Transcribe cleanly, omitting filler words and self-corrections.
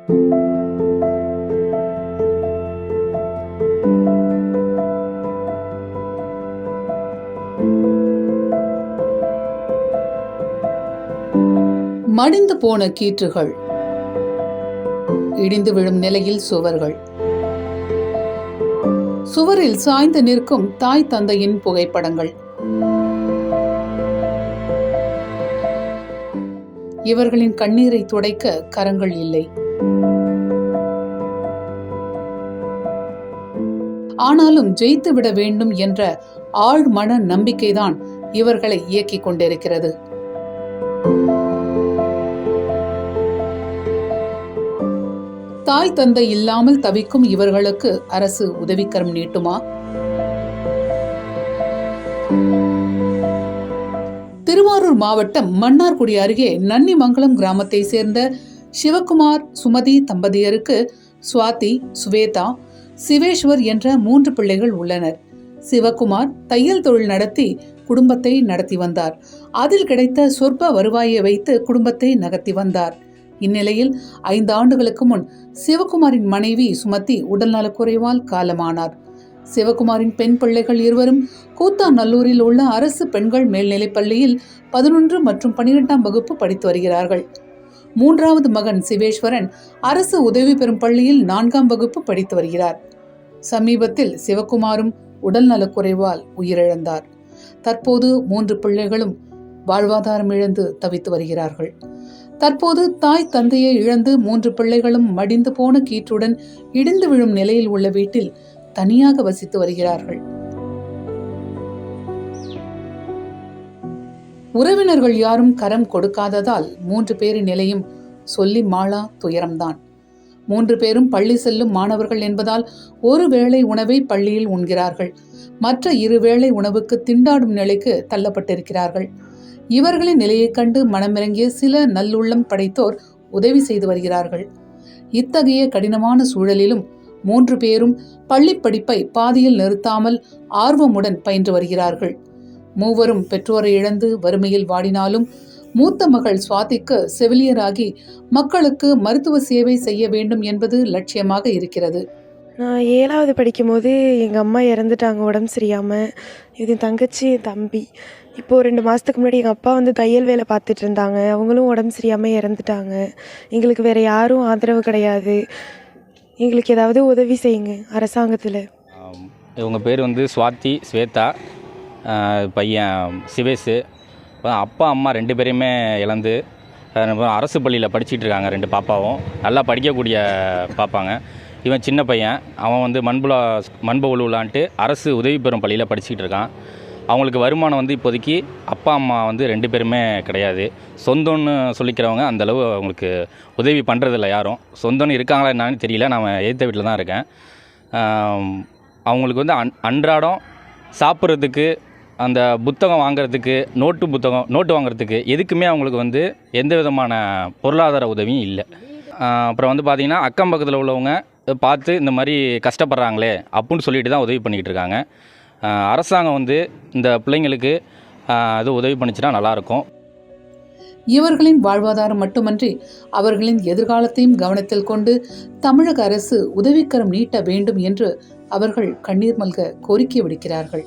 மடிந்து போன கீற்றுகள், இடிந்து விழும் நிலையில் சுவர்கள், சுவரில் சாய்ந்து நிற்கும் தாய் தந்தையின் புகைப்படங்கள். இவர்களின் கண்ணீரை துடைக்க கரங்கள் இல்லை. ஆனாலும் ஜெயித்து விட வேண்டும் என்ற ஆழ்மன நம்பிக்கைதான் இவர்களை இயக்கிக் கொண்டிருக்கிறது. தாய் தந்தை இல்லாமல் தவிக்கும் இவர்களுக்கு அரசு உதவிக்கரம் நீட்டுமா? திருவாரூர் மாவட்டம் மன்னார்குடி அருகே நன்னிமங்கலம் கிராமத்தை சேர்ந்த சிவகுமார் சுமதி தம்பதியருக்கு சுவாதி, சுவேதா, சிவேஸ்வர் என்ற 3 பிள்ளைகள் உள்ளனர். சிவகுமார் தையல் தொழில் நடத்தி குடும்பத்தை நடத்தி வந்தார். அதில் கிடைத்த சொற்ப வருவாயை வைத்து குடும்பத்தை நகர்த்தி வந்தார். இந்நிலையில் 5 ஆண்டுகளுக்கு முன் சிவகுமாரின் மனைவி சுமதி உடல்நலக்குறைவால் காலமானார். சிவகுமாரின் பெண் பிள்ளைகள் இருவரும் கூத்தாநல்லூரில் உள்ள அரசு பெண்கள் மேல்நிலைப் பள்ளியில் 11 மற்றும் 12ஆம் வகுப்பு படித்து வருகிறார்கள். 3வது மகன் சிவேஸ்வரன் அரசு உதவி பெறும் பள்ளியில் 4ஆம் வகுப்பு படித்து வருகிறார். சமீபத்தில் சிவகுமாரும் உடல் நலக்குறைவால் உயிரிழந்தார். தற்போது 3 பிள்ளைகளும் வாழ்வாதாரம் இழந்து தவித்து வருகிறார்கள். தற்போது தாய் தந்தையை இழந்து 3 பிள்ளைகளும் மடிந்து போன கீற்றுடன் இடிந்து விழும் நிலையில் உள்ள வீட்டில் தனியாக வசித்து வருகிறார்கள். உறவினர்கள் யாரும் கரம் கொடுக்காததால் 3 பேரின் நிலையும் சொல்லி மாளா துயரம்தான். 3 பேரும் பள்ளி செல்லும் மாணவர்கள் என்பதால் ஒரு வேளை உணவை பள்ளியில் உண்கிறார்கள். மற்ற 2 வேளை உணவுக்கு திண்டாடும் நிலைக்கு தள்ளப்பட்டிருக்கிறார்கள். இவர்களின் நிலையைக் கண்டு மனமிறங்கிய சில நல்லுள்ளம் படைத்தோர் உதவி செய்து வருகிறார்கள். இத்தகைய கடினமான சூழலிலும் 3 பேரும் பள்ளி படிப்பை பாதியில் நிறுத்தாமல் ஆர்வமுடன் பயின்று வருகிறார்கள். மூவரும் பெற்றோரை இழந்து வறுமையில் வாடினாலும் மூத்த மகள் சுவாதிக்கு செவிலியராகி மக்களுக்கு மருத்துவ சேவை செய்ய வேண்டும் என்பது லட்சியமாக இருக்கிறது. நான் 7வது படிக்கும்போது எங்கள் அம்மா இறந்துட்டாங்க உடம்பு சரியாமல். இது தங்கச்சி, தம்பி. இப்போது 2 மாதத்துக்கு முன்னாடி எங்கள் அப்பா வந்து தையல் வேலை பார்த்துட்டு இருந்தாங்க. அவங்களும் உடம்பு சரியாமல் இறந்துட்டாங்க. எங்களுக்கு வேறு யாரும் ஆதரவு கிடையாது. எங்களுக்கு ஏதாவது உதவி செய்யுங்க அரசாங்கத்தில். இவங்க பேர் வந்து சுவாதி, ஸ்வேதா, பையன் சிவேஷு. அப்பா அம்மா 2 பேரையுமே இழந்து அரசு பள்ளியில் படிச்சுட்டு இருக்காங்க. 2 பாப்பாவும் நல்லா படிக்கக்கூடிய பாப்பாங்க. இவன் சின்ன பையன், அவன் வந்து மண்புழுலான்ட்டு அரசு உதவி பெறும் பள்ளியில் படிச்சுக்கிட்டு இருக்கான். அவங்களுக்கு வருமானம் வந்து இப்போதைக்கு அப்பா அம்மா வந்து 2 பேருமே கிடையாது. சொந்தம்னு சொல்லிக்கிறவங்க அந்தளவு அவங்களுக்கு உதவி பண்ணுறதில்ல யாரும். சொந்தம்னு இருக்காங்களா என்னான்னு தெரியல. நான் எதிர்த்த வீட்டில் தான் இருக்கேன். அவங்களுக்கு வந்து அன்றாடம் சாப்பிட்றதுக்கு, அந்த புத்தகம் வாங்கிறதுக்கு, நோட்டு வாங்குறதுக்கு எதுக்குமே அவங்களுக்கு வந்து எந்த விதமான பொருளாதார உதவியும் இல்லை. அப்புறம் வந்து பார்த்திங்கன்னா அக்கம் பக்கத்தில் உள்ளவங்க பார்த்து இந்த மாதிரி கஷ்டப்படுறாங்களே அப்படின்னு சொல்லிட்டு தான் உதவி பண்ணிக்கிட்டு இருக்காங்க. அரசாங்கம் வந்து இந்த பிள்ளைங்களுக்கு அது உதவி பண்ணிச்சுன்னா நல்லாயிருக்கும். இவர்களின் வாழ்வாதாரம் மட்டுமன்றி அவர்களின் எதிர்காலத்தையும் கவனத்தில் கொண்டு தமிழக அரசு உதவிக்கரம் நீட்ட வேண்டும் என்று அவர்கள் கண்ணீர் மல்க கோரிக்கை விடுக்கிறார்கள்.